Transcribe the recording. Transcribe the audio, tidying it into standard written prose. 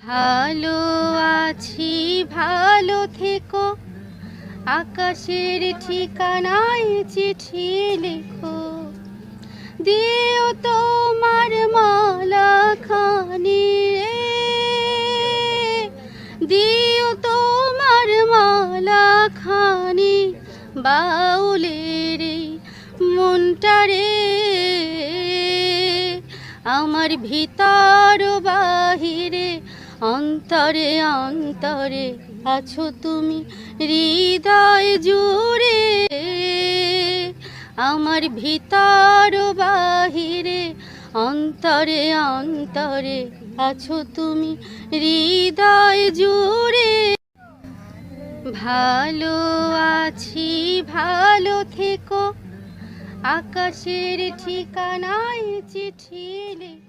ভালো আছি, ভালো থেকো, আকাশের ঠিকানায় চিঠি লেখো, দিও তোমার মালা খানি রে, দিও তোমার মালা খানি বাউলের মনটারে। আমার ভিতর বাহিরে অন্তরে অন্তরে আছো তুমি হৃদয় জুড়ে। আমার ভিতর বাহিরে অন্তরে অন্তরে আছো তুমি হৃদয় জুড়ে। ভালো আছি, ভালো থেকো, আকাশের ঠিকানায় চিঠি লেখো।